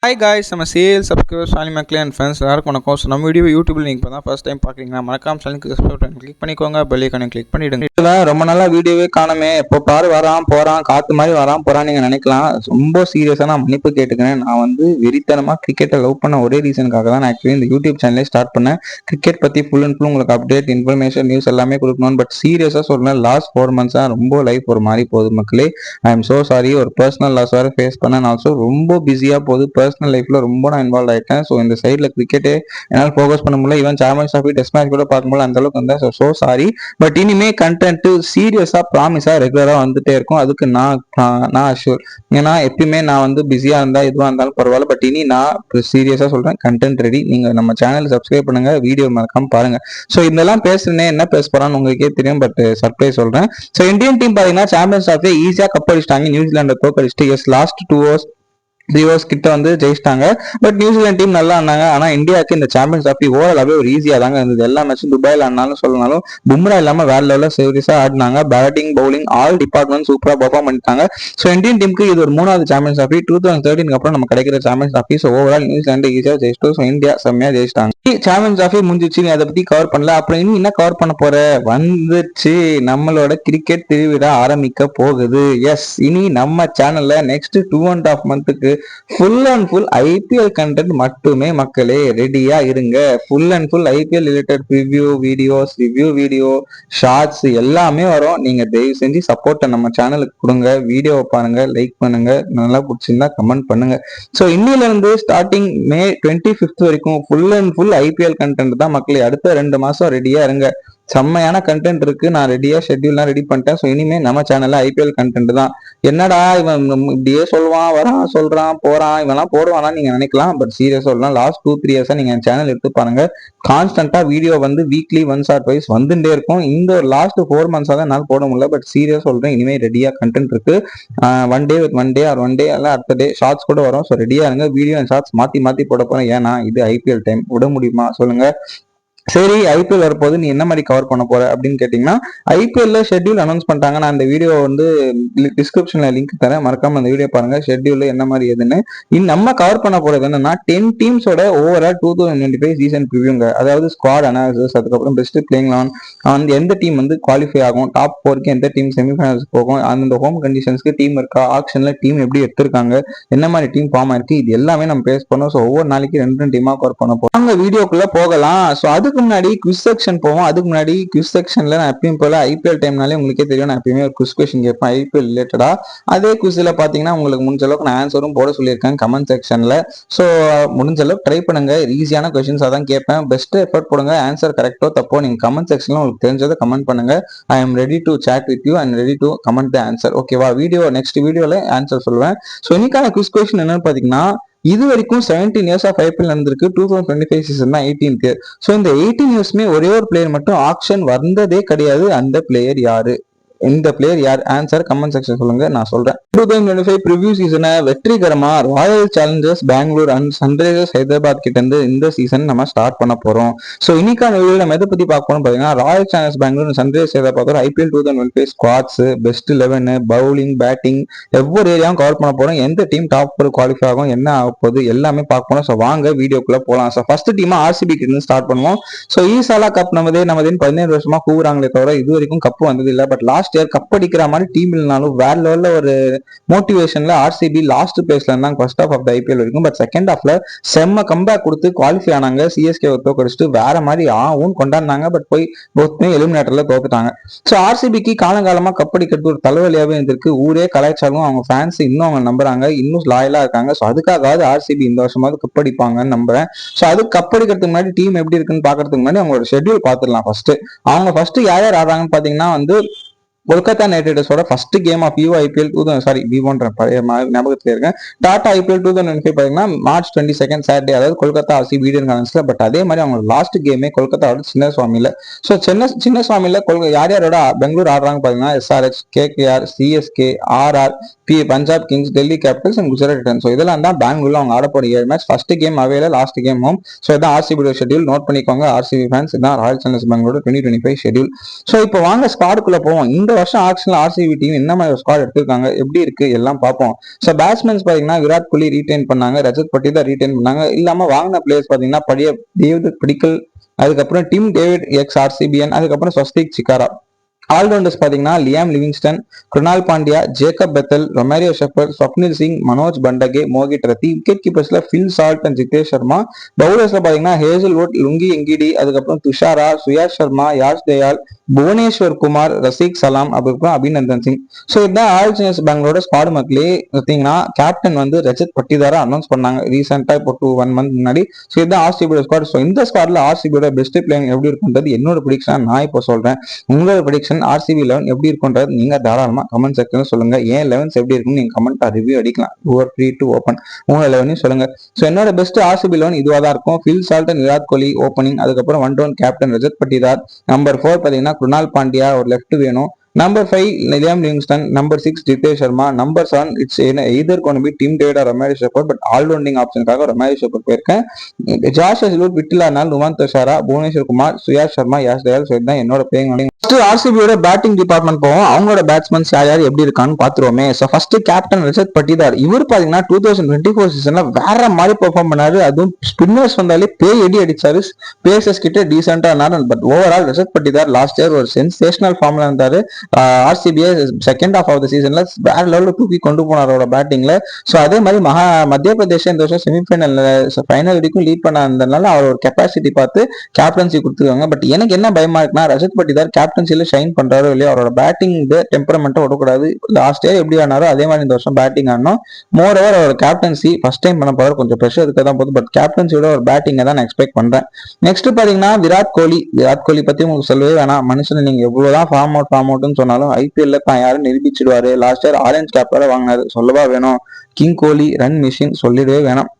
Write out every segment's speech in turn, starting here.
Hi guys, நம்ம sale subscriber சாலி மக்களே and friends எல்லாருக்கும் வணக்கம். ஸோ நம்ம வீடியோ யூடியூபில் நீங்கள் இப்போ தான் ஃபஸ்ட் டைம் பார்க்குறீங்கன்னா மறக்காம சேனலுக்கு சப்ஸ்கிரைப் பண்ணி கிளிக் பண்ணிக்கோங்க, பெல் ஐக்கானை கிளிக் பண்ணிவிடுங்க. இதில் ரொம்ப நாளா வீடியோவே காணுமே, எப்போ பாரு வரான் போறான், காத்து மாதிரி வரான் போறான் நீங்க நினைக்கலாம். ரொம்ப சீரியஸா நான் மன்னிப்பு கேட்டுக்கிறேன். நான் வந்து வெறித்தனமா கிரிக்கெட்டை லவ் பண்ண ஒரே ரீசனுக்காக தான் நான் ஆக்சுவலி இந்த யூடியூப் சேனலே ஸ்டார்ட் பண்ணேன். கிரிக்கெட் பத்தி ஃபுல் அண்ட் ஃபுல் உங்களுக்கு அப்டேட், இன்ஃபர்மேஷன், நியூஸ் எல்லாமே கொடுக்கணும். பட் சீரியஸா சொல்றேன், லாஸ்ட் 4 months ரொம்ப லைஃப் ஒரு மாதிரி போகுது மக்களே. I am so sorry. ஒரு பர்சனல் லாஸ் வேறு ஃபேஸ் பண்ணேன். ஆல்சோ ரொம்ப பிஸியா போகுது. பர்சனல் லைஃப்ல ரொம்ப நான் இன்வால்வ் ஆயிட்டேன். ஸோ இந்த சைட்ல கிரிக்கெட்டே என்னால் ஃபோக்கஸ் பண்ண முடியல. Even champions trophy test match கூட பார்க்க முடியல, அந்த அளவுக்கு வந்தேன். So sorry. பட் இனிமே கண்டென்ட் சீரியஸா ப்ராமிஸா ரெகுலரா வந்துட்டே இருக்கும். அதுக்கு நான் அஷ்யூர். ஏன்னா எப்பயுமே நான் வந்து பிஸியா இருந்தா எதுவா இருந்தாலும் பரவாயில்ல. பட் இனி நான் சீரியஸா சொல்றேன், கண்டென்ட் ரெடி. நீங்க நம்ம சேனல் சப்ஸ்கிரைப் பண்ணுங்க, வீடியோ மறக்காம பாருங்க. ஸோ இதெல்லாம் பேசுறேனே, என்ன பேச போறான்னு உங்களுக்கே தெரியும். பட் சர்ப்ரைஸ் சொல்றேன். ஸோ இந்தியன் டீம் பாத்தீங்கன்னா சாம்பியன்ஸ் ட்ராஃபி ஈஸியா கப் அடிச்சிட்டாங்க. நியூசிலாண்டை தோக்கடிச்சிட்டு எஸ் லாஸ்ட் 2 hours கிட்ட வந்து ஜெயிச்சிட்டாங்க. பட் நியூசிலாந்து டீம் நல்லா ஆனாங்க. ஆனா இந்தியாவுக்கு இந்த சாம்பியன்ஸ் ட்ராஃபி ஓவராலாவே ஒரு ஈஸியா தாங்க இருந்தது. எல்லா மேட்சும் துபாயில் ஆனாலும் சொல்லனாலும் பும்ரா இல்லாம வேற லெவலில் சீரியஸா ஆடினாங்க. பேட்டிங், பவுலிங் ஆல் டிபார்ட்மெண்ட் சூப்பரா பெர்ஃபார்ம் பண்ணிட்டாங்க. ஸோ இந்தியன் டீமுக்கு இது ஒரு 3வது சாம்பியன்ஸ் ட்ராஃபி. 2013 அப்புறம் நம்ம கிடைக்கிற champions trophy. So overall New Zealand ஈஸியா ஜெயிச்சிட்டு ஸோ இந்தியா செம்மையா ஜெயிச்சிட்டாங்க. சாம்பியன்ஸ் ட்ராஃபி முடிஞ்சிச்சு, நீ அதை பத்தி கவர் பண்ணல. அப்புறம் இனி என்ன கவர் பண்ண போற? வந்துச்சு நம்மளோட கிரிக்கெட் திருவிழா ஆரம்பிக்க போகுது. எஸ், இனி நம்ம சேனல்ல next 2.5 months full and full IPL content மட்டுமே மக்களே. ரெடியா இருங்க. Full and full IPL related review video, shorts எல்லாமே வரும். நீங்க தயவு செஞ்சு சப்போர்ட்டை நம்ம சேனலுக்கு கொடுங்க. வீடியோவை பாருங்க, லைக் பண்ணுங்க, நல்லா பிடிச்சிருந்தா கமெண்ட் பண்ணுங்க. ஸோ இன்னில இருந்து ஸ்டார்டிங் May 25th வரைக்கும் full and full IPL content தான் மக்களே. அடுத்த 2 மாசம் ரெடியா இருங்க. செம்மையான கண்டென்ட் இருக்கு. நான் ரெடியா ஷெட்யூல்லாம் ரெடி பண்ணிட்டேன். ஸோ இனிமே நம்ம சேனல்ல ஐபிஎல் கண்டென்ட் தான். என்னடா இவன் இப்படியே சொல்லுவான், வரான், சொல்றான், போறான், இவெல்லாம் போடுவானா நீங்க நினைக்கலாம். பட் சீரியஸ் சொல்லலாம், லாஸ்ட் 2-3 years நீங்க சேனல் எடுத்து பாருங்க. கான்ஸ்டன்டா வீடியோ வந்து வீக்லி ஒன்ஸ் ஆர் ட்வைஸ் வந்துட்டே இருக்கும். இந்த லாஸ்ட் 4 months தான் என்னால் போட முடியல. பட் சீரியஸ் சொல்றேன், இனிமே ரெடியா கண்டென்ட் இருக்கு. ஒன் டே அல்ல அடுத்த டே ஷார்ட்ஸ் கூட வரும். ஸோ ரெடியா இருங்க. வீடியோ அண்ட் ஷார்ட்ஸ் மாத்தி போட போறேன். ஏன்னா இது ஐபிஎல் டைம். விட முடியுமா சொல்லுங்க? சரி, ஐபிஎல் வரப்போது, நீ என்ன மாதிரி கவர் பண்ண போற அப்படின்னு கேட்டீங்கன்னா, ஐபிஎல்ல ஷெட்யூல் அனௌன்ஸ் பண்ணிட்டாங்க. நான் இந்த வீடியோ வந்து டிஸ்கிரிப்ஷன்ல லிங்க் தரேன், மறக்காம அந்த வீடியோ பாருங்க. ஷெட்யூல் என்ன மாதிரி எதுன்னு. நம்ம கவர் பண்ண போறது என்னன்னா 10 டீம்ஸோட ஓவரால் 2025 சீசன் ப்ரிவியூங்க. அதாவது ஸ்குவாட் அனாலிசிஸ், அதுக்கப்புறம் பெஸ்ட் பிளேயிங் லெவன், வந்து எந்த டீம் வந்து குவாலிஃபை ஆகும், டாப் 4க்கு எந்த டீம் செமிஃபைனல்ஸ் போகும், அந்த ஹோம் கண்டிஷன்ஸ்க்கு டீம் இருக்கா, ஆக்ஷன்ல டீம் எப்படி எடுத்திருக்காங்க, என்ன மாதிரி டீம் ஃபார்ம் ஆயிருக்கு, இது எல்லாமே நம்ம பேஸ் பண்ணோம். ஸோ ஒவ்வொரு நாளைக்கு 2 டீமா கவர் பண்ண போறோம். அங்க வீடியோக்குள்ள போகலாம். ஸோ அதுக்கு முன்னாடி குவிஸ் செக்ஷன் போவோம். அதுக்கு முன்னாடி குவிஸ் செக்ஷன்ல நான் எப்பயும் போல ஐபிஎல் டைம்னாலே உங்களுக்கே தெரியும், நான் எப்பயுமே ஒரு குவிஸ் கொஸ்டின் கேட்பேன் ஐபிஎல் ரிலேட்டடா. அதே குவிஸ்ல பாத்தீங்கன்னா உங்களுக்கு முடிஞ்ச அளவுக்கு நான் ஆன்சரும் போட சொல்லியிருக்கேன் கமெண்ட் செக்ஷன்ல. ஸோ முடிஞ்ச அளவுக்கு ட்ரை பண்ணுங்க. ஈஸியான கொஸ்டின்ஸாக தான் கேட்பேன். பெஸ்ட் எஃபர்ட் போடுங்க. ஆன்சர் கரெக்டோ தப்போ நீங்க கமெண்ட் செக்ஷன்ல உங்களுக்கு தெரிஞ்சதை கமெண்ட் பண்ணுங்க. I am ready to chat with you and ready to comment the answer. ஓகேவா? நெக்ஸ்ட் வீடியோல ஆன்சர் சொல்லுவேன். ஸோ இன்னைக்கான குவிஸ் கொஸ்டின் என்னன்னு பாத்தீங்கன்னா, இது வரைக்கும் 17 years ஆஃப் ஐபிஎல் நடந்திருக்கு. 2025 சீசன் தான் 18th year. ஸோ இந்த 18 yearsமே ஒரே ஒரு பிளேயர் மட்டும் ஆக்ஷன் வந்ததே கிடையாது. அந்த பிளேயர் யாரு? இந்த பிளேயர் யார்? ஆன்சர் கமெண்ட் செக்ஷன் சொல்லுங்க, நான் சொல்றேன். 2025 ப்ரிவியூ சீசனை வெற்றிகரமா Royal Challengers Bangalore and Sunrisers Hyderabad கிட்ட இருந்து இந்த சீசன் நம்ம ஸ்டார்ட் பண்ண போறோம். ஸோ இன்னைக்கான வீடியோல நம்ம எதை பத்தி பார்க்கணும் பாத்தீங்கன்னா, Royal Challengers Bangalore Sunrisers Hyderabad IPL 2025 squads, best 11, bowling, batting, ஒவ்வொரு ஏரியாவும் கவர் பண்ண போறோம். எந்த டீம் டாப் 4 குவாலிஃபை ஆகும், என்ன ஆக போகுது, எல்லாமே பார்க்க போறோம். ஸோ வாங்க வீடியோக்குள்ள போலாம். ஸோ ஃபர்ஸ்ட் டீமா ஆர்சிபி கிட்ட இருந்து ஸ்டார்ட் பண்ணுவோம். ஸோ ஈசாலா கப் நமதேன்னு 17 வருஷமா கூவுறாங்களே தவிர இது வரைக்கும் கப்பு வந்தது இல்லை. பட் லாஸ்ட் இயர் கப் அடிக்கிற மாதிரி டீம் இல்லைனாலும் வேற லெவல்ல ஒரு மோட்டிவேஷன்ல ஆர்சிபி லாஸ்ட் பிளேஸ்ல இருந்தாங்க ஃபர்ஸ்ட் ஆஃப் த ஐபிஎல் வரைக்கும். பட் செகண்ட் ஹாஃப்ல செம்ம கம்பேக் கொடுத்து குவாலிஃபை ஆனாங்க. சிஎஸ்கே தோக்கடிச்சுட்டு வேற மாதிரி ஆவும் கொண்டாடினாங்க. பட் போய் போத்மே எலிமினேட்டர்ல தோத்துட்டாங்க. ஸோ ஆர்சிபிக்கு காலங்காலமா கப் அடிக்கிறது ஒரு தலைவலியாவே இருந்திருக்கு. ஊரே கலாய்ச்சாலும் அவங்க ஃபேன்ஸ் இன்னும் அவங்க நம்புறாங்க, இன்னும் லாயலா இருக்காங்க. ஸோ அதுக்காகவாவது ஆர்சிபி இந்த வருஷமாவது கப் அடிப்பாங்கன்னு நம்புறேன். ஸோ அது கப் அடிக்கிறதுக்கு முன்னாடி டீம் எப்படி இருக்குன்னு பாக்குறதுக்கு முன்னாடி அவங்களோட ஷெட்யூல் பார்த்துடலாம். அவங்க ஃபர்ஸ்ட் யார் யார் ஆடுறாங்கன்னு பாத்தீங்கன்னா வந்து கொல்கத்தா நைட் ரைடர்ஸோட ஃபர்ஸ்ட் கேம் ஆஃப் ஐபிஎல் ஞாபகத்துல இருக்கேன். டாடா ஐபிஎல் 2025 பாத்தீங்கன்னா March 22 சாட்டர்டே, அதாவது கொல்கத்தா ஆர்சிபி வீடியோ கான்ஃபரன்ஸ்ல. பட் அதே மாதிரி அவங்க லாஸ்ட் கேமே கொல்கத்தாவோட சின்னசுவாமியில. ஸோ சின்னசுவாமியில யார் யாரோட பெங்களூர் ஆடுறாங்க பாத்தீங்கன்னா SRH, KKR, CSK, RR, Punjab Kings, Delhi Capitals and Gujarat Titans. So இதெல்லாம் தான் பெங்களூர்ல அவங்க ஆட போற 7 மேட்ச். ஃபர்ஸ்ட் கேம் அவேல, லாஸ்ட் கேம் ஹோம். ஸோ இதான் ஆர்சிபி ஷெட்யூல். நோட் பண்ணிக்கோங்க ஆர்சிபி ஃபேன்ஸ். இதான் Royal Challengers Bangalore 2025 schedule. So இப்போ வாங்க ஸ்குவாடுக்குள்ள போவோம். இந்த வருஷம் ஆக்ஷன்ல ஆர்சிபி டீம் என்ன மாதிரி ஸ்குவாட் எடுத்திருக்காங்க, எப்படி இருக்கு எல்லாம் பார்ப்போம். ஸோ பேட்ஸ்மேன்ஸ் பாத்தீங்கன்னா விராட் கோலி ரீடைன் பண்ணாங்க, ரஜத் பட்டிதார் ரீடைன் பண்ணாங்க. இல்லாம வாங்கின பிளேயர்ஸ் பாத்தீங்கன்னா டேவிட் படிக்கல், அதுக்கப்புறம் டிம் டேவிட் எக்ஸ் ஆர்சிபிஎன், அதுக்கப்புறம் ஸ்வஸ்திக் சிக்காரா. ஆல்ரவுண்டர்ஸ் பாத்தீங்கன்னா Liam Livingstone, Krunal Pandya, Jacob Bethell, Romario Shepherd, Swapnil Singh, Manoj Bhandage, Mohit Rathee. Wicket கீப்பர்ஸ்ல Phil Salt and Jitesh Sharma. பவுலர்ஸ்ல பாத்தீங்கன்னா ஹேசல்வுட், லுங்கி எங்கிடி, அதுக்கப்புறம் துஷாரா, சுயாஷ் சர்மா, யாஷ் தயால், புவனேஸ்வர் குமார், ரசீக் சலாம், அதுக்கப்புறம் அபிநந்தன் சிங். ஸோ இதுதான் ஆல் சேஞ்சர்ஸ் பெங்களோட ஸ்குவாட் மக்களே. பார்த்தீங்கன்னா கேப்டன் வந்து ரஜத் பட்டிதாரா அனௌன்ஸ் பண்ணாங்க ரீசெண்டா இப்போ 1 month முன்னாடி. ஸோ இதுதான் ஆர்சிபியோட ஸ்குவாட். ஸோ இந்த ஸ்குவாட்ல ஆர்சிபியோட பெஸ்ட் பிளேயர் எப்படி இருக்குன்றது என்னோட ப்ரிடிக்ஷன் நான் இப்போ சொல்றேன். உங்களோட ப்ரிடிக்ஷன் ஆர்சிபி 11 எப்படி இருக்குன்றது நீங்க தாராளமா கமெண்ட் செக்ஷன்ல சொல்லுங்க. ஏன் 11 எப்படி இருக்குன்னு நீங்க கமெண்ட் ரிவ்யூ அடிக்கலாம். You are free to open. உங்க 11 சொல்லுங்க. ஸோ என்னோட பெஸ்ட் ஆர்சிபி 11 இதுவா தான் இருக்கும். Phil Salt and Virat Kohli opening, அதுக்கப்புறம் 1 down captain Rajat Patidar, number 4 பாத்தீங்கன்னா குருணால் பாண்டியா ஒரு லெஃப்ட் வேணும், number 5 Liam Livingstone, number 6 Jitesh Sharma, number 7 it's either gonna be Tim David or Romario Shepherd, but allrounding ஆப்ஷனுக்காக ரொமாரியோ ஷெப்பர்ட் போயிருக்கேன். ஜாஷ் ஹேசல்வுட் விட்டிலானால் நுவான் துஷாரா, புவனேஸ்வர் குமார், சுயாஷ் சர்மா, யாஷ் தயால். ஸோ இதுதான் என்னோட பிளேயிங். ஃபர்ஸ்ட் ஆர்சிபியோட பேட்டிங் டிபார்ட்மெண்ட் போவோம். அவங்களோட பேட்ஸ்மேன்ஸ் யார் எப்படி இருக்கான்னு பாத்துருவோமே. So first captain Rajat Patidar. இவர் பாத்தீங்கன்னா 2024 சீசன்ல வேற மாதிரி பெர்ஃபார்ம் பண்ணாரு. அதுவும் ஸ்பின்னர்ஸ் வந்தாலே பேய் அடிச்சாரு, பேசஸ் கிட்ட டீசென்டா இருந்தாரு. But overall Rajat Patidar last year ஒரு சென்சேஷனல் ஃபார்ம்ல இருந்தாரு. ஆர்சிபியை செகண்ட் ஹாஃப் ஆஃப் த சீசன்ல வேற லெவலில் தூக்கி கொண்டு போனார் அவரோட பேட்டிங்ல. ஸோ அதே மாதிரி மத்திய பிரதேஷ் இந்த வருஷம் செமிஃபைனல் ஃபைனல் வரைக்கும் லீட் பண்ணதுனால அவர் ஒரு கெப்பாசிட்டி பார்த்து கேப்டன்சி கொடுத்துருக்காங்க. பட் எனக்கு என்ன பயமா இருக்குன்னா ரஜத் பட்டிதார் கேப்டன்சில ஷைன் பண்றாரோ இல்லையா, அவரோட பேட்டிங் டெம்பரமெண்ட்டை விடக்கூடாது. லாஸ்ட் இயர் எப்படி ஆனாரோ அதே மாதிரி இந்த வருஷம் பேட்டிங் ஆடணும். மோர் ஓவர் அவர் கேப்டன்சி ஃபர்ஸ்ட் டைம் பண்ண போறாரு, கொஞ்சம் ப்ரெஷர் இருக்க தான் போகுது. பட் கேப்டன்சியோட ஒரு பேட்டிங்கை தான் நான் எக்ஸ்பெக்ட் பண்றேன். நெக்ஸ்ட் பாத்தீங்கன்னா விராட் கோலி பத்தி உங்களுக்கு சொல்லவே வேணாம். மனுஷன் நீங்க எவ்வளவுதான் ஃபார்ம் அவுட்னு சொன்னாலும் ஐபிஎல்ல தான் யாரும் நிரூபிச்சிடுவாரு. லாஸ்ட் இயர் ஆரஞ்ச் கேப் வர வாங்கினாரு, சொல்லவா வேணும். கிங் கோலி ரன் மிஷின் சொல்லிடவே வேணாம்.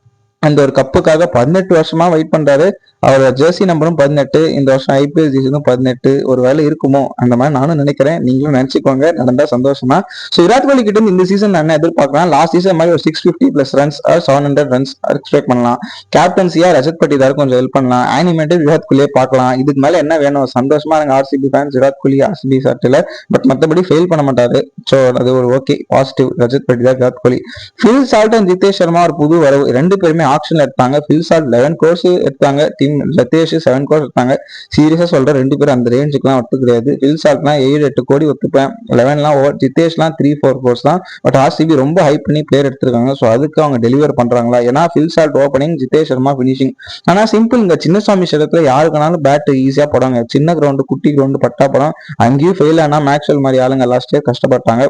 அந்த ஒரு கப்புக்காக 18 வருஷமா வெயிட் பண்றாரு. அவரோட ஜெர்சி நம்பரும் 18. இந்த வருஷம் ஐபிஎல் சீசனும் 18. ஒரு வேலை இருக்குமோ அந்த மாதிரி நானும் நினைக்கிறேன். நீங்களும் நினைச்சுக்கோங்க, நடந்தா சந்தோஷமா. ஸோ விராட் கோலி கிட்ட இந்த சீசன் நான் என்ன எதிர்பார்க்கலாம், லாஸ்ட் சீசன் மாதிரி ஒரு 650+ ரன்ஸ் ஆர் 700 ரன்ஸ் எக்ஸ்பெக்ட் பண்ணலாம். கேப்டன்சியா ரஜத் பட்டிதார் கொஞ்சம் ஹெல்ப் பண்ணலாம். ஆனிமேட்டட் விராட் கோலியே பார்க்கலாம். இதுக்கு மேல என்ன வேணும்? சந்தோஷமா இருங்க RCB fans. Virat Kohli RCB சாட்டில பட் மற்றபடி ஃபெயில் பண்ண மாட்டாரு. ஸோ அது ஒரு okay positive. Rajat Patidar, Virat Kohli. Phil Salt and Jitesh Sharma ஒரு புது வரவு. 2 பேருமே ஆக்ஷன்ல எடுத்தாங்க. ஃபில் சால்ட் 11 crores எடுத்தாங்க, டீம் ரத்தேஷ் 7 crores எடுத்தாங்க. சீரியஸா சொல்றேன், 2 பேரும் அந்த ரேஞ்சுக்குலாம் ஒத்து கிடையாது. ஃபில் சால்ட்லாம் 7-8 கோடி ஒத்துப்பேன், 11லாம் ஓவர். ஜிதேஷ்லாம் 3-4 crores தான். பட் ஆர்சிபி ரொம்ப ஹைப் பண்ணி பிளேயர் எடுத்திருக்காங்க. ஸோ அதுக்கு அவங்க டெலிவர் பண்றாங்களா? ஏன்னா Phil Salt opening, Jitesh Sharma finishing. ஆனா சிம்பிள், இந்த சின்னசாமி ஷரத்துல யாருக்குனாலும் பேட் ஈஸியா போடுவாங்க. சின்ன கிரவுண்டு குட்டி கிரவுண்டு பட்டா படம். அங்கேயும் ஃபெயில் ஆனா மேக்ஸ்வெல் மாதிரி ஆளுங்க லாஸ்ட் இயர் கஷ்டப்பட்டாங்க.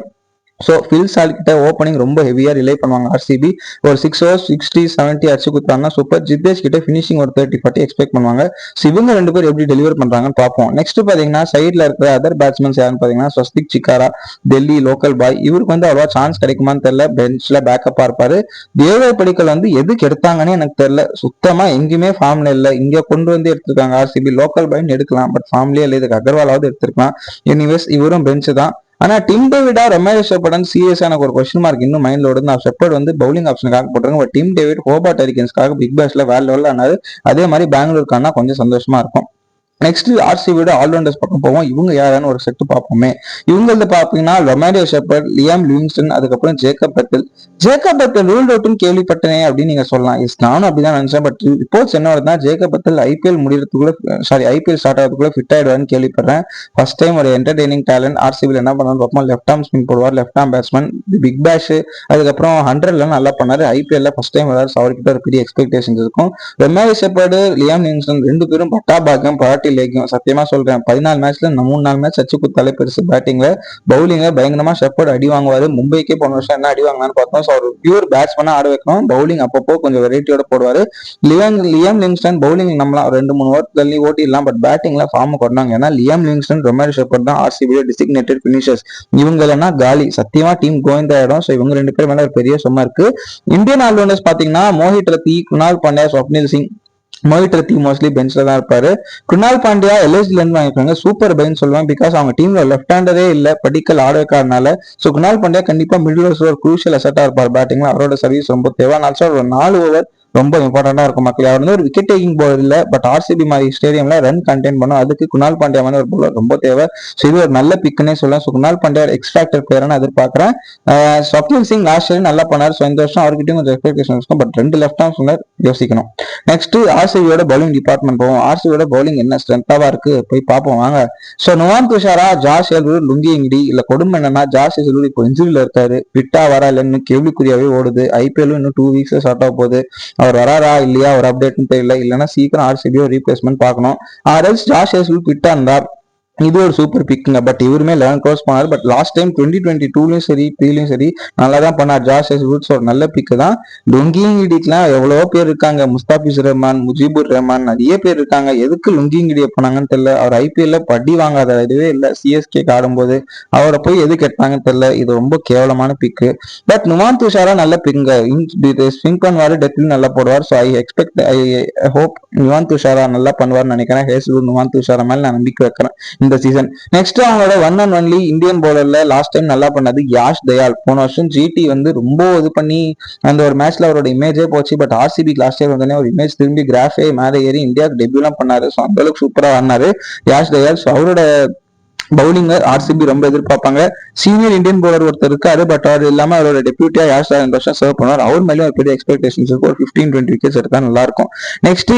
ஸோ ஃபில் சால்ட் கிட்ட ஓப்பனிங் ரொம்ப ஹெவியா ரிலே பண்ணுவாங்க ஆர்சிபி. ஒரு 6 overs 60-70 அடிச்சு கொடுத்தாங்கன்னா சூப்பர். ஜிதேஷ் கிட்ட ஃபினிஷிங் ஒரு 30-40 எக்ஸ்பெக்ட் பண்ணுவாங்க. ஸோ இவங்க 2 பேர் எப்படி டெலிவர் பண்றாங்கன்னு பார்ப்போம். நெக்ஸ்ட் பாத்தீங்கன்னா சைட்ல இருக்கிற அதர் பேட்ஸ்மேன்ஸ் யாருன்னு பாத்தீங்கன்னா ஸ்வஸ்திக் சிக்காரா, டெல்லி லோக்கல் பாய். இவருக்கு வந்து அவ்வளோ சான்ஸ் கிடைக்குமான்னு தெரியல. பெஞ்ச்ல பேக்கப்பா இருப்பாரு. தேவை படிக்கல் வந்து எதுக்கு எடுத்தாங்கன்னு எனக்கு தெரியல. சுத்தமா எங்கேயுமே ஃபார்ம்ல இல்லை. இங்க கொண்டு வந்து எடுத்திருக்காங்க ஆர்சிபி. லோக்கல் பாய்னு எடுக்கலாம், பட் ஃபார்ம்லயே இல்லை. இதுக்கு அகர்வாலாவது எடுத்திருக்கலாம். எனிவேஸ் இவரும் பெஞ்ச் தான். ஆனா டிம் டேவிடா ரொமாரியோ ஷெப்பர்ட் சீரியஸா எனக்கு ஒரு கொஸ்டின் மார்க் இன்னும் மைண்ட்ல ஓடுது. நான் ஷெப்பர்ட் வந்து பவுலிங் ஆப்ஷனுக்காக போட்டுருங்க. பட் டிம் டேவிட் ஹோபார்ட் ஹரிகேன்ஸ்க்காக பிக் பேஷ்ல வேற லெவல்ல ஆனாரு. அதே மாதிரி பெங்களூருக்கானா கொஞ்சம் சந்தோஷமா இருக்கும். நெக்ஸ்ட் ஆர்சிபியோட ஆல்ரவுண்டர்ஸ் பக்கம் போவோம். இவங்க யாரான்னு ஒரு செட்டு பார்ப்போமே. இவங்களது பாத்தீங்கன்னா ரொமாரியோ ஷெப்பர்ட், லியாம் லிவிங்ஸ்டன், அதுக்கப்புறம் ஜேக்கப் பெத்தல். ரூல்ட் அவுட்னு கேள்விப்பட்டனே அப்படின்னு நீங்க சொல்லலாம். நானும் அப்படிதான் நினைச்சேன். பட் ரிப்போர்ட்ஸ் என்ன வருதுன்னா ஜேக்கப் பெத்தல் ஐபிஎல் ஸ்டார்ட் ஆகிறதுக்குள்ள ஃபிட் ஆயிடுவான்னு கேள்விப்படுறேன். ஃபர்ஸ்ட் டைம் ஒரு என்டர்டெய்னிங் டேலண்ட். ஆர்சிபியில் என்ன பண்ணாலும் பார்ப்போம். லெஃப்ட் ஆர்ம் ஸ்பின் போடுவார், left arm batsman, Big Bash, அதுக்கப்புறம் 100ல நல்லா பண்ணாரு. ஐபிஎல்ல ஃபர்ஸ்ட் டைம் வராரு. அவர்கிட்ட ஒரு பெரிய எக்ஸ்பெக்டேஷன்ஸ் இருக்கும். ரொமாரியோ ஷெப்பர்ட், லியாம் லிவிங்ஸ்டன் 2 பேரும் பட்டா பாகம் பாராட்டி லேக்கும். சத்தியமா சொல்றேன், 14 மேட்ச்ல 3-4 மேட்ச் அச்சு குத்தாலே பெருசு. பேட்டிங்ல பவுலிங்ல பயங்கரமா ஷெப்பர்ட் அடி வாங்குவாரு. மும்பைக்கே போன வருஷம் என்ன அடி வாங்கினான்னு பார்த்தோம். ஸோ ஒரு பியூர் பேட்ஸ்மேனா ஆட வைக்கணும். பவுலிங் அப்பப்போ கொஞ்சம் வெரைட்டியோட போடுவாரு. லியாம் லிவிங்ஸ்டன் பவுலிங் நம்மளாம் 2-3 ஓவர் தள்ளி ஓட்டிடலாம். பட் பேட்டிங்ல ஃபார்ம் கொண்டாங்க. ஏன்னா லியாம் லிவிங்ஸ்டன், ரொமாரியோ ஷெப்பர்ட் தான் ஆர்சிபி டிசிக்னேட்டட் பினிஷர்ஸ். இவங்க இல்லைன்னா காலி. சத்தியமா டீம் கோவிந்த இடம். ஸோ இவங்க 2 பேர் மேல ஒரு பெரிய சும்மா இருக்கு. இந்தியன் ஆல்ரவுண்டர்ஸ் பாத்தீங்கன்னா மோஹித் ரத்தி, குருணால் பாண்டியா, ஸ்வப்னில் சிங். மோஹித் ரத்தி மோஸ்ட்லி பெஞ்ச்ல தான் இருப்பாரு. குருணால் பாண்டியா எல்எஸ்டில இருந்து வாங்கிப்பாங்க. சூப்பர் பைன்னு சொல்லுவேன். பிகாஸ் அவங்க டீம்ல லெஃப்ட் ஹேண்டரே இல்ல, படிக்கல் ஆட வைக்காதனால. குருணால் பாண்டியா கண்டிப்பா மிடில் ஓவர் குரூஷியல் அசெட்டா இருப்பார் பேட்டிங்ல. அவரோட சர்வீஸ் ரொம்ப தேவை. ஒரு 4 ஓவர் ரொம்ப இம்பார்ட்டண்டா இருக்கும் மக்கள். அவர் வந்து ஒரு விக்கெட் டேக்கிங் பவுலர் இல்ல, பட் ஆர்சிபி மாதிரி ஸ்டேடியம்ல ரன் கண்டெயின் பண்ணும். அதுக்கு குணால் பாண்டியா வந்து ஒரு bowler ரொம்ப தேவை. ஸோ இது ஒரு நல்ல பிக்குன்னே சொல்லலாம். ஸோ குணால் பாண்டியா எக்ஸ்ட்ராக்டர் பிளேயர்னு எதிர்பார்க்கிறேன். ஸ்வப்னில் சிங் லாஸ்ட் இயர் நல்லா பண்ணார். ஸோ இந்த வருஷம் அவர்கிட்டயும் கொஞ்சம் எக்ஸ்பெக்டேஷன் இருக்கும். பட் 2 லெஃப்ட் ஆர்ம் ஸ்பின்னர் யோசிக்கணும். நெக்ஸ்ட் ஆர்சிபியோட பவுலிங் டிபார்ட்மெண்ட் போவோம். ஆர்சிபியோட பவுலிங் என்ன ஸ்ட்ரென்த்தாவா இருக்கு போய் பார்ப்போம் வாங்க. So Nuwan Dushara, Josh Hazlewood, Lungi Ngidi. இல்ல கொடுமை என்னன்னா ஜாஷ் ஹேசல்வுட் இப்போ இன்ஜுரியில இருக்காரு. ஃபிட்டா வரா இல்லைன்னு கேள்விக்குறியாவே ஓடுது. ஐபிஎல் இன்னும் 2 வீக்ஸ் ஸ்டார்ட் ஆக போகுது. அவர் வராரா இல்லையா ஒரு அப்டேட்னு தெரியல. இல்லைன்னா சீக்கிரம் ஆர்சிபியோ ரீப்ளேஸ்மெண்ட் பார்க்கணும். ஆர்எல்ஸ் ஜாஷ் ஹேசல்வுட் ஃபிட்டா இருந்தா இது ஒரு சூப்பர் பிக்குங்க. பட் இவருமே 11 crores பண்ணார். பட் லாஸ்ட் டைம் 2022லயும் சரி 3லயும் சரி நல்லா தான் பண்ணார் ஜாஷ் ஹேசல்வுட். ஒரு நல்ல பிக்கு தான். லுங்கிங்கிடிக்குலாம் எவ்வளவோ பேர் இருக்காங்க. முஸ்தாபிசுர் ரஹ்மான், முஜிபுர் ரஹ்மான், நிறைய பேர் இருக்காங்க. எதுக்கு லுங்கிங்கிடியை போனாங்கன்னு தெரியல. அவர் ஐபிஎல்ல படி வாங்காத இதுவே இல்லை. சிஎஸ்கேக்கு ஆடும்போது அவரை போய் எதுக்கு எடுத்தாங்கன்னு தெரியல. இது ரொம்ப கேவலமான பிக்கு. பட் நுவான் துஷாரா நல்ல பிக்குங்க. ஸ்விங் பண்ணுவாரு, டெத்லையும் நல்லா போடுவார். So I hope Nuwan Dushara நல்லா பண்ணுவார்னு நினைக்கிறேன். ஹேசல்வுட் நுவான் துஷாரா மேல நான் நம்பிக்கை வைக்கிறேன் இந்த சீசன். நெக்ஸ்ட் அவங்களோட ஒன் அண்ட் ஒன்லி இந்தியன் பவுலர்ல லாஸ்ட் டைம் நல்லா பண்ணது யாஷ் தயால். போன வருஷம் ஜிடி வந்து ரொம்ப இது பண்ணி அந்த ஒரு மேட்ச்ல அவரோட இமேஜே போச்சு. பட் ஆர்சிபி லாஸ்ட் இயர் வந்தோடனே ஒரு இமேஜ் திரும்பி கிராஃபே மேலே ஏறி இந்தியாவுக்கு டெபியூலாம் பண்ணாரு. ஸோ அந்த அளவுக்கு சூப்பரா ஆனாரு யாஷ் தயால். ஸோ அவரோட பவுலிங்க ஆர்சிபி ரொம்ப எதிர்பார்ப்பாங்க. சீனியர் இந்தியன் பவுலர் ஒருத்தர் இருக்காரு. பட் அவர் இல்லாம அவரோட டெபியூட்டியா யாஷ் தயால் இந்த வருஷம் சர்வ் பண்ணுவார். அவர் மேலேயும் ஒரு பெரிய எக்ஸ்பெக்டேஷன்ஸ் இருக்கும். ஒரு 15-20 விக்கெட்ஸ் எடுத்தா நல்லா இருக்கும். நெக்ஸ்ட்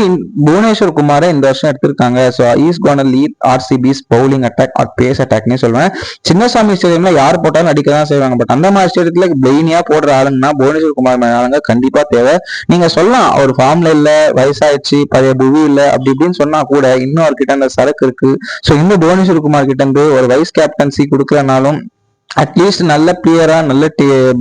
புவனேஸ்வர் குமாரை இந்த வருஷம் எடுத்திருக்காங்க. So he's gonna lead RCB's bowling attack or pace அட்டாக்னே சொல்லுவேன். சின்னசாமி ஸ்டேடியம்ல யார் போட்டாலும் அடிக்க தான் செய்வாங்க. பட் அந்த மாதிரி ஸ்டேடியத்துல பிளெயினியா போடுற ஆளுங்கன்னா புவனேஸ்வர் குமார் மேல ஆளுங்க கண்டிப்பா தேவை. நீங்க சொல்லலாம் அவர் ஃபார்ம்ல இல்ல, வயசாயிடுச்சு, பழைய புவி இல்ல, அப்படி இப்படின்னு சொன்னா கூட இன்னும் அவர்கிட்ட அந்த சரக்கு இருக்கு. ஸோ இன்னும் புவனேஸ்வர் குமார் கிட்ட இருந்து ஒரு வைஸ் கேப்டன்சி கொடுக்கலனாலும் அட்லீஸ்ட் நல்ல பிளேயரா நல்ல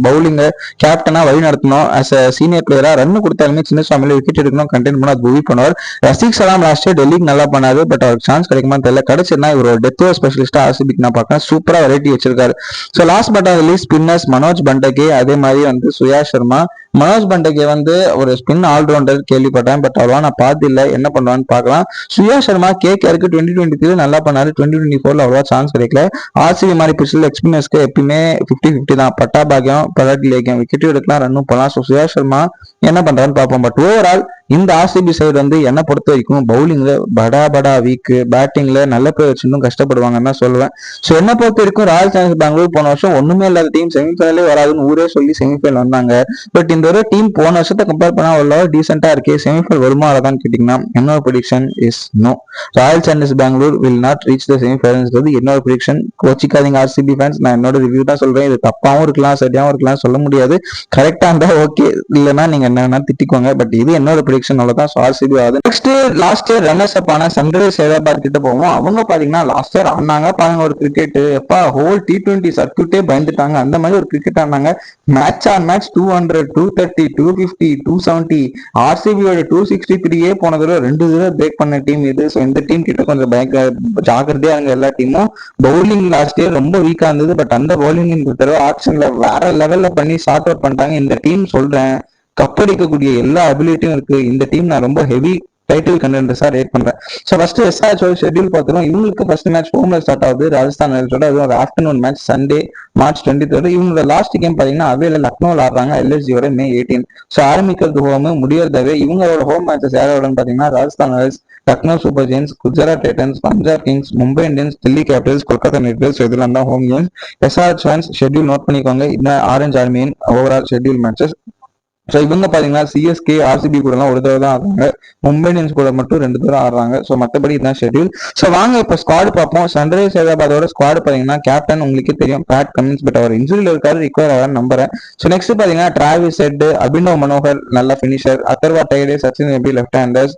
பவுலிங்க கேப்டனா வழி நடத்தணும். அஸ் அ சீனியர் பிளேயரா ரன் கொடுத்தாலுமே சின்னசாமியில விக்கெட் எடுக்கணும், கண்டெயின் பண்ணணும், அது புவி பண்ணுவார். ரசிக் சலாம் லாஸ்ட் இயர் டெல்லிக்கு நல்லா பண்ணாரு. பட் அவருக்கு சான்ஸ் கிடைக்குமான்னு தெரியல. கிடைச்சிருந்தா இவர் ஒரு டெத் ஓவர் ஸ்பெஷலிஸ்டா ஆர்சிபிக்கு நான் பார்க்கறேன். சூப்பரா வெரைட்டி வச்சிருக்காரு. So last but least spinners Manoj Bhandage, அதே மாதிரி வந்து சுயா சர்மா. மனோஜ் பண்டகே வந்து ஒரு ஸ்பின் ஆல்ரவுண்டர் கேள்விப்பட்டேன். பட் அவ்வளவா நான் பார்த்து இல்லை, என்ன பண்ணுவான்னு பார்க்கலாம். சுயா சர்மா கேகேருக்கு 2023 நல்லா பண்ணாரு. 2024 அவ்வளவா சான்ஸ் கிடைக்கல. ஆர்சிபி மாதிரி பிச்சில் எக்ஸ்பீரியன்ஸ்க்கு எப்பயுமே 50-50 தான். பட்டா பாக்கியம் பராட்டி லேக்கியம் விக்கெட் எடுக்கலாம், ரன்னும் போகலாம். ஸோ சுயா சர்மா என்ன பண்றான்னு பார்ப்போம். பட் ஓவரால் இந்த ஆர்சிபி சைடு வந்து என்ன பொறுத்த வரைக்கும் பவுலிங்ல படா வீக், பேட்டிங்ல நல்ல பேர் வச்சிருந்தும் கஷ்டப்படுவாங்கன்னு தான் சொல்லுவேன். ஸோ என்ன பொறுத்த வரைக்கும் ராயல் சேலஞ்சர்ஸ் பெங்களூர் போன வருஷம் ஒண்ணுமே இல்லாத டீம் செமிஃபைனலே வராதுன்னு ஊரே சொல்லி செமிஃபைனல் வந்தாங்க. பட் இந்த ஒரு டீம் போன வருஷத்தை கம்பேர் பண்ணா அவ்வளோ டீசென்டா இருக்கே. செமிஃபைனல் வருமா அதான் கேட்டீங்கன்னா என்னோட prediction is no. Royal Challengers Bangalore will not reach the semifinals. என்னோட ப்ரெடிக்ஷன். கோச்சிக்காதீங்க ஆர்சிபி ஃபேன்ஸ், நான் என்னோட ரிவ்யூ தான் சொல்றேன். இது தப்பாவும் இருக்கலாம், சரியாவும் இருக்கலாம், சொல்ல முடியாது. கரெக்டா இருந்தா ஓகே, இல்லைன்னா நீங்க என்ன திட்டிக்கோங்க. பட் இது என்னோட ப்ரெடிக்ஷன் அவ்வளவுதான். ஆர்சிபி ஆகுது. நெக்ஸ்ட் லாஸ்ட் இயர் ரன்னர்ஸ் அப் ஆன சன்ரைசர்ஸ் ஹைதராபாத் கிட்ட போவோம். அவங்க பாத்தீங்கன்னா லாஸ்ட் இயர் ஆனாங்க பாருங்க ஒரு கிரிக்கெட். எப்பா ஹோல் T20 சர்க்கியூட்டே பயந்துட்டாங்க. அந்த மாதிரி ஒரு கிரிக்கெட் ஆனாங்க. Match on match 200, 230, 250, 270. ஆர்சிபியோட 263 போன தடவை 2 தடவை பிரேக் பண்ண டீம் இது. ஸோ இந்த டீம் கிட்ட கொஞ்சம் ஜாக்கிரதையா இருங்க எல்லா டீமும். பவுலிங் லாஸ்ட் இயர் ரொம்ப வீக்கா இருந்தது. பட் அந்த பவுலிங் இந்த தடவை ஆக்ஷன்ல வேற லெவல்ல பண்ணி ஷார்ட் அவுட் பண்ணிட்டாங்க. இந்த டீம் சொல்றேன் கப்படிக்கக்கூடிய எல்லா அபிலிட்டியும் இருக்கு. இந்த டீம் நான் ரொம்ப ஹெவி டைட்டில் கண்டெண்டர்ஸா ரேட் பண்றேன். ஸோ ஃபர்ஸ்ட் எஸ்ஆர்எச் ஷெட்யூல் பார்த்துருவோம். இவங்களுக்கு ஃபர்ஸ்ட் மேட்ச் ஹோம்ல ஸ்டார்ட் ஆகுது ராஜஸ்தான் ராயல்ஸோட. அதுவும் ஒரு ஆஃப்டர்நூன் மேட்ச் சண்டே மார்ச் 23. இவங்களோட லாஸ்ட் கேம் பாத்தீங்கன்னா அவேல லக்னோவில் ஆடுறாங்க. எல்எஸ்ஜியோட May 18. ஸோ ஆரம்பிக்கிறது ஹோம், முடியறதவே இவங்களோட ஹோம் மேட்சஸ் யாரோட பாத்தீங்கன்னா Rajasthan Royals, Lucknow Super Giants, Gujarat Titans, Punjab Kings, Mumbai Indians, Delhi Capitals, Kolkata Knight Riders. இதெல்லாம் தான் home games. SRH fans schedule note பண்ணிக்கோங்க. இந்த ஆரஞ்ச் ஆர்மியின் ஓவரால் ஷெட்யூல் மேட்சஸ். ஸோ இவங்க பாத்தீங்கன்னா சிஎஸ்கே ஆர்சிபி கூட எல்லாம் ஒரு தடவை தான் ஆடுறாங்க. மும்பை இந்தியன்ஸ் கூட மட்டும் 2 தடவை ஆடுறாங்க. ஸோ மற்றபடி இதுதான் ஷெட்யூல். ஸோ வாங்க இப்போ ஸ்குவாட் பார்ப்போம். சன்ரைசர்ஸ் ஹைதராபாத்தோட ஸ்குவாட் பாத்தீங்கன்னா கேப்டன் உங்களுக்கே தெரியும் பேட் கமின்ஸ். பட் அவர் இன்ஜுரியில இருக்காரு, ரிகவர் ஆகான்னு நம்புறேன். ஸோ நெக்ஸ்ட் பாத்தீங்கன்னா டிராவிஸ் ஹெட், அபினவ் மனோகர் நல்ல finisher, Atharva Taide, Sachin MP left handers,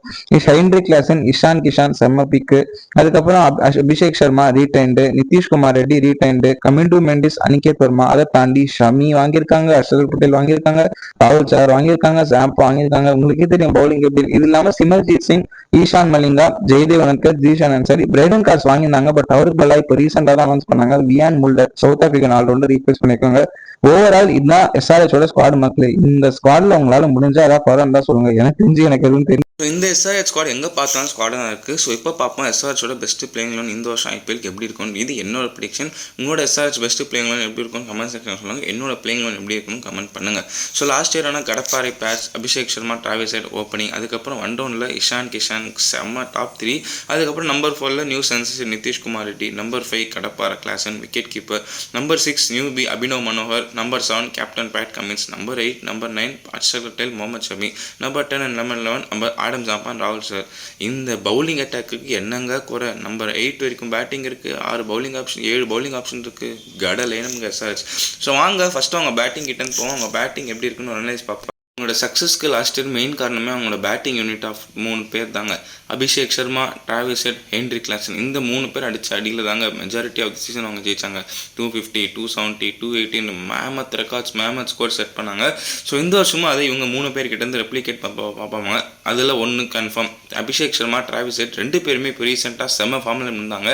Henrik Klaasen, Ishan Kisan செம்ம பிக்கு. அதுக்கப்புறம் அபிஷேக் சர்மா ரீடைன்டு, நிதிஷ்குமார் ரெட்டி ரீடைன்டு, கமிண்டு மெண்டிஸ், அனிகேத் வர்மா. அதை தாண்டி ஷமி வாங்கியிருக்காங்க, ஹர்ஷல் பட்டேல் வாங்கியிருக்காங்க, ராகுல் வாங்கியிருக்காங்க, சாம்ப் வாங்கியிருக்காங்க. உங்களுக்கே தெரியும் பவுலிங் எப்படி. இது இல்லாம சிமர்ஜித் சிங், ஈஷான் மலிங்கா, ஜெய்தேவ் அனந்த்கர், ஜீஷான் அன்சாரி, பிரைடன் கார்ஸ் வாங்கியிருந்தாங்க. பட் அவருக்கு பதிலா இப்போ ரீசெண்டா தான் அனௌன்ஸ் பண்ணாங்க Wiaan Mulder, South African allrounder replace பண்ணிருக்காங்க. ஓவரால் இதுதான் எஸ்ஆர்எச்சோட ஸ்குவாட் மக்கள். இந்த ஸ்குவாட்ல உங்களால முடிஞ்சா ஏதாவது தான் சொல்லுங்க. எனக்கு தெரிஞ்சு எனக்கு எதுவும் தெரியும். ஸோ இந்த எஸ்ஆர்ஹெச் ஸ்குவாட் எங்கே பார்த்தாலும் ஸ்குவாடாக தான் இருக்குது. ஸோ இப்போ பார்ப்போம் எஸ்ஆர்ஹெச்சோட பெஸ்ட் பிளேயிங் லெவன் இந்த வருஷம் ஐபிஎல்க்கு எப்படி இருக்கும். இது என்னோட ப்ரிடிக்ஷன். உங்களோட எஸ்ஆர்ஹெச் பெஸ்ட் பிளேயிங் லெவன் எப்படி இருக்கும் கமெண்ட் செக்ஷன் சொல்லுங்கள். என்னோட பிளேயிங் லெவன் எப்படி இருக்குன்னு கமெண்ட் பண்ணுங்கள். ஸோ லாஸ்ட் இயரான கடப்பாறை batch, Abhishek Sharma, Travis head opening, அதுக்கப்புறம் ஒன் டவுனில் இஷான் கிஷான் செம்ம டாப் 3, அதுக்கப்புறம் number 4 new sensation Nitish Kumar Reddy, number 5 கடப்பாறை Klaasen wicket keeper, number 6 newbie Abhinav Manohar, number 7 captain Pat Cummins, number 8 number 9 Harshal Patel, Mohammed Shami, number 10 and number 11 number Adam ஜாம்பான், ராகுல் சார். இந்த பவுலிங் அட்டாக்கு என்னங்க குறை? நம்பர் 8 வரைக்கும் பேட்டிங் இருக்குது, 6 பவுலிங் ஆப்ஷன், 7 பவுலிங் ஆப்ஷன் இருக்குது. கடலேனுங்க எஸ்ஆர்ஹெச். ஸோ வாங்க first அவங்க பேட்டிங் கிட்டேருந்து போவோம். அவங்க பேட்டிங் எப்படி இருக்குன்னு அனலைஸ் பார்ப்போம். அவங்களோட சக்ஸஸ்க்கு லாஸ்ட் இயர் மெயின் காரணமே அவங்களோட பேட்டிங் யூனிட் ஆஃப் 3 பேர் தாங்க. Abhishek Sharma, Travis head, Henry Klaasen. இந்த 3 பேர் அடித்த அடியில் தாங்க மெஜாரிட்டி ஆஃப் தி சீசன் அவங்க ஜெயிச்சாங்க. 250, 270, 280 மேமத் ரெக்கார்ட்ஸ், மேமத் ஸ்கோர் செட் பண்ணாங்க. ஸோ இந்த வருஷமும் அதை இவங்க 3 பேர்கிட்டேருந்து ரெப்ளிகேட் பார்ப்பாங்க. அதில் ஒன்று confirm. Abhishek Sharma, Travis head 2 பேருமே இப்போ ரீசெண்டாக செம்ம ஃபார்மில் இருந்தாங்க.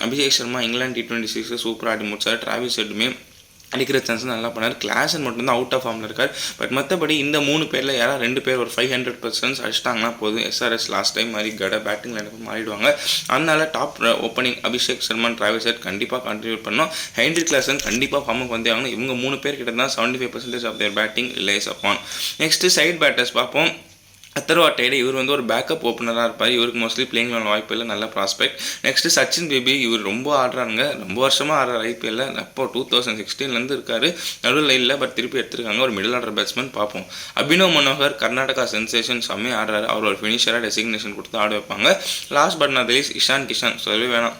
அபிஷேக் சர்மா இங்கிலாந்து T20 சூப்பராக ஆடி முடிச்சார். டிராவிஸ் ஹெட்டுமே அடிக்கிற சான்ஸ் நல்லா பண்ணார். கிளாசன் மட்டும்தான் அவுட் ஆஃப் ஃபார்மில் இருக்கார். பட் மற்றபடி இந்த 3 பேரில் யாராவது 2 பேர் ஒரு 500% அடிச்சிட்டாங்கன்னா போதும், எஸ்ஆர்எஸ் லாஸ்ட் டைம் மாதிரி பேட்டிங் லைனுக்கு மாறிடுவாங்க. அதனால top opening Abhishek Sharma, Travis head கண்டிப்பாக கான்ட்ரிபியூட் பண்ணோம். ஹென்ரி கிளாசன் கண்டிப்பாக ஃபார்முக்கு வந்தே ஆகணும். இவங்க 3 பேர் கிட்ட தான் 75% ஆஃப் தேர் பேட்டிங் ரிலைஸ் அப்பான். நெக்ஸ்ட்டு சைட் பேட்டர்ஸ் பார்ப்போம். அத்தர்வா டைடே இவர் வந்து ஒரு பேக்கப் ஓப்பனராக இருப்பார். இவருக்கு மோஸ்ட்லி பிளேயிங் வாய்ப்பு இல்லை, நல்ல ப்ராஸ்பெக்ட். நெக்ஸ்ட்டு சச்சின் பேபி, இவர் ரொம்ப ஆடுறாங்க, ரொம்ப வருஷமாக ஆடுறார் ஐபிஎல்ல. அப்போ 2016 இருக்கார் நடுவில் இல்லை, பட் திருப்பி எடுத்துருக்காங்க. ஒரு மிடில் ஆர்டர் பேட்ஸ்மேன் பார்ப்போம். அபினவ் மனோகர் கர்நாடகா சென்சேஷன் செம்மையாக ஆடுறாரு. அவர் ஒரு ஃபினிஷராக டெசிக்னேஷன் கொடுத்து ஆட வைப்பாங்க. Last but not least Ishan Kishan சொல்லவே வேணாம்,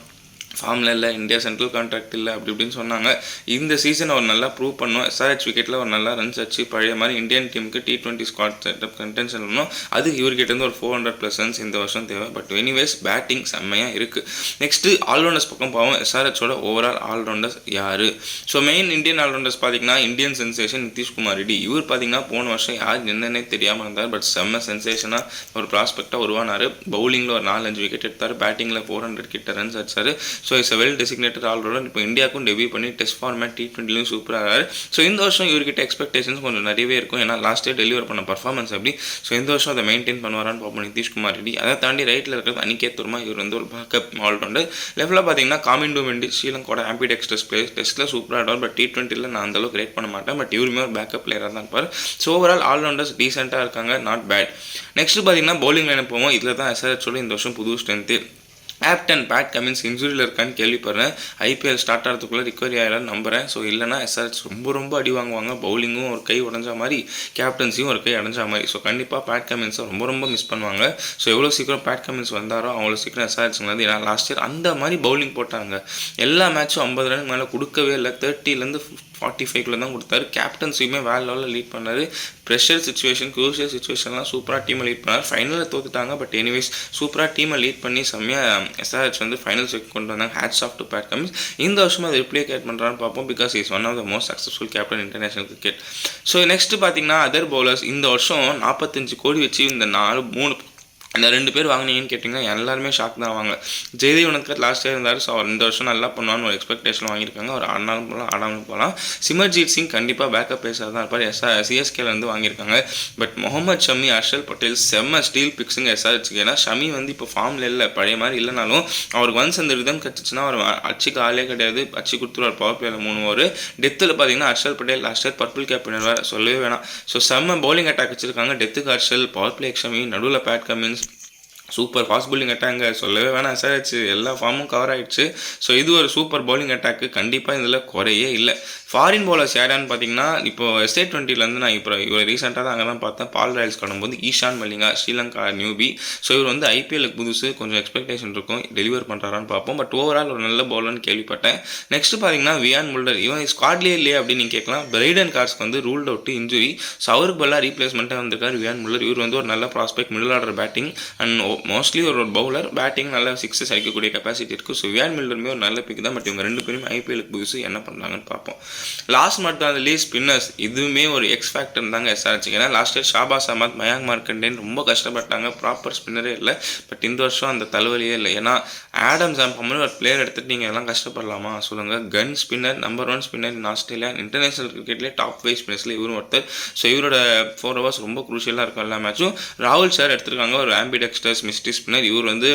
ஃபார்மில் இல்லை, இந்தியா சென்ட்ரல் கான்ட்ராக்ட் இல்லை அப்படி இப்படின்னு சொன்னாங்க. இந்த சீசன் அவர் நல்லா ப்ரூவ் பண்ணோம். எஸ்ஆர்ஹெச் விக்கெட்டில் அவர் நல்லா ரன்ஸ் அடிச்சு பழைய மாதிரி இந்தியன் டீமுக்கு T20 ஸ்குவாட் செட்டப் கண்டென்ஷன் பண்ணணும். அது இவர்கிட்டேருந்து ஒரு 400+ ரன்ஸ் இந்த வருஷம் தேவை. பட் எனிவேஸ் பேட்டிங் செம்மையாக இருக்குது. நெக்ஸ்ட்டு ஆல்ரவுண்டர்ஸ் பக்கம் போவோம். எஸ்ஆர்ஹெச்சோட ஓவரால் ஆல்ரவுண்டர்ஸ் யார்? ஸோ மெயின் இந்தியன் ஆல்ரவுண்டர்ஸ் பார்த்தீங்கன்னா இந்தியன் சென்சேஷன் நிதிஷ்குமார் ரெட்டி. இவர் பார்த்தீங்கன்னா போன வருஷம் யார் என்னன்னே தெரியாமல் இருந்தார். பட் செம்ம சென்சேஷனாக ஒரு ப்ராஸ்பெக்டாக உருவானார். பவுலிங்கில் ஒரு 4-5 விக்கெட் எடுத்தார். பேட்டிங்கில் 400 கிட்ட ரன்ஸ் அடிச்சார். So it's well designated allrounder. இப்போ இந்தியாவுக்கும் டெபியூ பண்ணி டெஸ்ட் ஃபார்மேட் T20 சூப்பராக. ஸோ இந்த வருஷம் இவர்கிட்ட எக்ஸ்பெக்டேஷன்ஸ் கொஞ்சம் நிறையவே இருக்கும். ஏன்னா லாஸ்ட் இயர் டெலிவர் பண்ண பர்ஃபார்மன்ஸ் எப்படி. ஸோ இந்த வருஷம் அதை மெயின்டைன் பண்ணுவாரான்னு பார்ப்போம் நிதிஷ்குமார் ரெட்டி. அதை தாண்டி ரைட்டில் இருக்கிறது அனிகேத் வர்மா. இவர் வந்து ஒரு பேக்கப் ஆல்ரவுண்டர். லெஃப்டில் பார்த்தீங்கன்னா காமிண்டோ மெண்டி, ஸ்ரீலங்கோட ஆம்பிடெக்ஸ்டர்ஸ் பிளேயர். டெஸ்ட்டில் சூப்பராக ஆடுவார். பட் T20 நான் அந்தளவுக்கு ரேட் பண்ண மாட்டேன். பட் இவருமே ஒரு பேக்கப் பிளேயராக தான் இருப்பார். ஸோ ஓவரால் ஆல்ரவுண்டர்ஸ் டீசெண்டாக இருக்காங்க, நாட் பேட். நெக்ஸ்ட் பார்த்தீங்கன்னா பவுலிங் லைனை போவோம். இதில் தான் எஸ்ஆர்ஹெச்சோட இந்த வருஷம் புது ஸ்ட்ரென்த்து. கேப்டன் பேட் கமின்ஸ் இன்ஜுரியில் இருக்கான்னு கேள்விப்படுறேன். ஐபிஎல் ஸ்டார்ட் ஆகிறதுக்குள்ளே ரிகவரி ஆகிடலான்னு நம்புகிறேன். ஸோ இல்லைனா எஸ்ஆர்ஹெச் ரொம்ப அடி வாங்குவாங்க. பவுலிங்கும் ஒரு கை உடஞ்சா மாதிரி, கேப்டன்சியும் ஒரு கை அடைஞ்சா மாதிரி. ஸோ கண்டிப்பாக பேட் கமின்ஸை ரொம்ப மிஸ் பண்ணுவாங்க. ஸோ எவ்வளோ சீக்கிரம் பேட் கமின்ஸ் வந்தாரோ அவ்வளோ சீக்கிரம் எஸ்ஆர்ஹெச் வந்து, ஏன்னா லாஸ்ட் இயர் அந்த மாதிரி பவுலிங் போட்டாங்க. எல்லா மேட்சும் 50 ரன் மேலே கொடுக்கவே இல்லை. 30 45 தான் கொடுத்தாரு. கேப்டன்ஸையுமே வேற லெவலில் லீட் பண்ணார். ப்ரெஷர் சுச்சுவேஷன், க்ரூஷியல் சுச்சுவேஷன்லாம் சூப்பராக டீமை லீட் பண்ணார். ஃபைனலில் தோத்துட்டாங்க. பட் எனிவேஸ் சூப்பராக டீமை லீட் பண்ணி செம்மையாக எஸ்ஆர்ஹெச் வந்து ஃபைனல்ஸ் கொண்டு வந்தாங்க. Hats off to Pat Cummins. இந்த வருஷம் அதை ரிப்ளிகேட் பண்ணுறான்னு பார்ப்போம். Because is one of the most successful captain international cricket. So next பார்த்தீங்கன்னா அதர் பவுலர்ஸ். இந்த வருஷம் 45 கோடி வச்சு இந்த 2 பேர் வாங்கினீங்கன்னு கேட்டிங்கன்னா எல்லாருமே ஷாக் தான் ஆவாங்க. ஜெய்தேவ் உனத்கர் லாஸ்ட் இயர் இருந்தார். ஸோ அவர் இந்த வருஷம் நல்லா பண்ணுவான்னு ஒரு எக்ஸ்பெக்டேஷன் வாங்கியிருக்காங்க. அவர் ஆடினாலும் போகலாம், ஆடாமலும் போகலாம். சிமர்ஜீத் சிங் கண்டிப்பாக பேக்கப் பேஸாக தான் இருப்பார். சிஎஸ்கேலேருந்து வாங்கியிருக்காங்க. பட் முகமது ஷமி, ஹர்ஷல் பட்டேல் செம்ம ஸ்டீல் பிக்ஸுங்க எஸ்ஆர்ஹெச்சுக்கு. ஏன்னா ஷமி வந்து இப்போ ஃபார்மில் இல்லை, பழைய மாதிரி இல்லைனாலும் அவருக்கு ஒன்ஸ் அந்த ரிதம் கிடச்சிச்சுன்னா அவர் அச்சுக்கு ஆளே கிடையாது. அச்சு கொடுத்துருவார் பவர் பிளேயில் 3 ஓவர். டெத்தில் பார்த்தீங்கன்னா Harshal Patel last year purple cap பண்ணுவார், சொல்லவே வேணாம். ஸோ செம்ம பவுலிங் அட்டாக் வச்சிருக்காங்க. டெத்துக்கு ஹர்ஷல், பவர் பிளே ஷமி, நடுவில் Pat Cummins, super fast bowling அட்டாங்க, சொல்லவே வேணாம். எஸ்ஆர்ஹெச் எல்லா ஃபார்மும் கவர் ஆகிடுச்சு. ஸோ இது ஒரு சூப்பர் பவுலிங் அட்டாக்கு, கண்டிப்பாக இதில் குறையே இல்லை. ஃபாரின் பவுலர்ஸ் யாரான்னு பார்த்தீங்கன்னா, இப்போ SA20 நான் இப்போ இவர் ரீசெண்டாக தான் அங்கே தான் பார்த்தேன். பால் ராயல்ஸ் காணும்போது ஈஷான் மல்லிங்கா, ஸ்ரீலங்கா நியூபி. ஸோ இவர் வந்து ஐபிஎல்லுக்கு புதுசு, கொஞ்சம் எக்ஸ்பெக்டேஷன் இருக்கும், டெலிவர் பண்ணுறாரான்னு பார்ப்போம். பட் ஓவரால் ஒரு நல்ல பவுலர்னு கேள்விப்பட்டேன். நெக்ஸ்ட் பார்த்தீங்கன்னா வியான் முல்டர். இவன் ஸ்குவாட்லேயே இல்லையே அப்படின்னு நீங்கள் கேட்கலாம். பிரைடன் கார்ஸ்க்கு வந்து ரூல்ட் அவுட் இன்ஜுரி. ஸோ அவருக்கு பதிலாக ரீப்ளேஸ்மெண்ட்டாக வந்திருக்காரு வியான் முல்லர். இவர் வந்து ஒரு நல்ல prospect, middle order batting and mostly ஒரு பவுலர் பேட்டிங் நல்ல சிக்ஸஸ் அடிக்கக்கூடிய கெப்பாசிட்டி இருக்குது. ஸோ வியான் மில்லருமே ஒரு நல்ல பிக் தான். பட் இவங்க 2 பேருமே ஐபிஎலுக்கு புதுசு என்ன பண்ணுறாங்கன்னு பார்ப்போம். லாஸ்ட் மட்டும் அந்த லீஸ் ஸ்பின்னர்ஸ் இதுவுமே ஒரு எக்ஸ் ஃபேக்டர் தாங்க எஸ்ஆர்ஹெச். ஏன்னா லாஸ்ட் இயர் ஷாபாஸ் அஹமத், மயாங்க் மார்க்கண்டேன் ரொம்ப கஷ்டப்பட்டாங்க, ப்ராப்பர் ஸ்பின்னரே இல்லை. பட் இந்த வருஷம் அந்த தலைவலியே இல்லை. ஏன்னா ஆடம் ஜாம்பம்னு ஒரு பிளேயர் எடுத்துகிட்டு நீங்கள் எல்லாம் கஷ்டப்படலாமா சொல்லுங்கள். Gun spinner, number 1 spinner in Australia, international கிரிக்கெட்லேயே டாப் 5 ஸ்பின்னர்ஸில் இவரும் ஒருத்தர். ஸோ இவரோட 4 ஹவர்ஸ் ரொம்ப குரூஷியலாக இருக்கும் எல்லா மேட்சும். ராகுல் சார் எடுத்திருக்காங்க, ஒரு ஆம்பிடெக்ஸ்டர்ஸ் மிஸ்டி ஸ்பின்னர். இவர் வந்து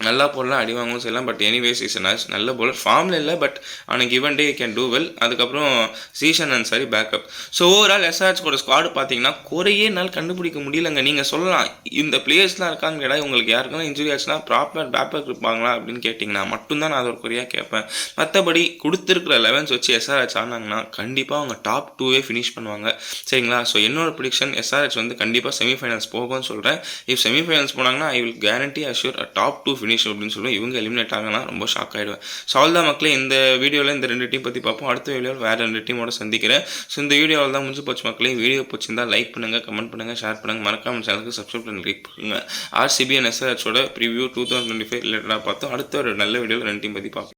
நல்லா போடலாம், அடி வாங்கவும் செய்யலாம். பட் எனிவேஸ் இஸ் நல்ல போலர், ஃபார்மில் இல்லை. பட் அவனுக்கு given day can do well. அதுக்கப்புறம் Zeeshan Ansari backup. So overall SRH கூட ஸ்குவாடு பார்த்தீங்கன்னா குறையே நாள் கண்டுபிடிக்க முடியலங்க. நீங்கள் சொல்லலாம் இந்த பிளேயர்ஸ்லாம் இருக்கான்னு கேட்டால் உங்களுக்கு யாருக்குன்னா இன்ஜுரி ஆச்சுன்னா ப்ராப்பர் பேக்கப் இருப்பாங்களா அப்படின்னு கேட்டிங்கன்னா மட்டும்தான் நான் அதை ஒரு குறையாக கேட்பேன். மற்றபடி கொடுத்துருக்கிற 11s வச்சு எஸ்ஆர்ஹெச் ஆனாங்கன்னா கண்டிப்பாக அவங்க டாப் 2 ஃபினிஷ் பண்ணுவாங்க. சரிங்களா? ஸோ என்னோட ப்ரிடிக்ஷன் எஸ்ஆர்ஹெச் வந்து கண்டிப்பாக செமிஃபைனல்ஸ் போகும்னு சொல்கிறேன். இஃப் செமிஃபைனல்ஸ் போனாங்கன்னா I will guarantee assure top 2 finish அப்படின்னு சொல்லுவேன். இவங்க எலிமினேட் ஆகனா ரொம்ப ஷாக் ஆகிடுவேன். ஸோ அவ்வளோதான் மக்களே, இந்த வீடியோவில் இந்த 2 டீம் பற்றி பார்ப்போம். அடுத்த வீடியோவில் வேறு 2 டீமோட சந்திக்கிறேன். ஸோ இந்த வீடியோவில் தான் முடிஞ்சு போச்சு மக்களே. வீடியோ பிடிச்சிருந்தா லைக் பண்ணுங்கள், கமெண்ட் பண்ணுங்கள், ஷேர் பண்ணுங்கள், மறக்காம சேனலுக்கு சப்ஸ்கிரைப் பண்ணி கிளிக் பண்ணுங்கள். ஆர்சிபி அண்ட் எஸ்ஆர்ஹெச்சோட ப்ரிவியூ 2025 ரிலேட்டடாக பார்த்தோம். அடுத்த ஒரு நல்ல வீடியோவில் 2 டீம் பற்றி பார்ப்போம்.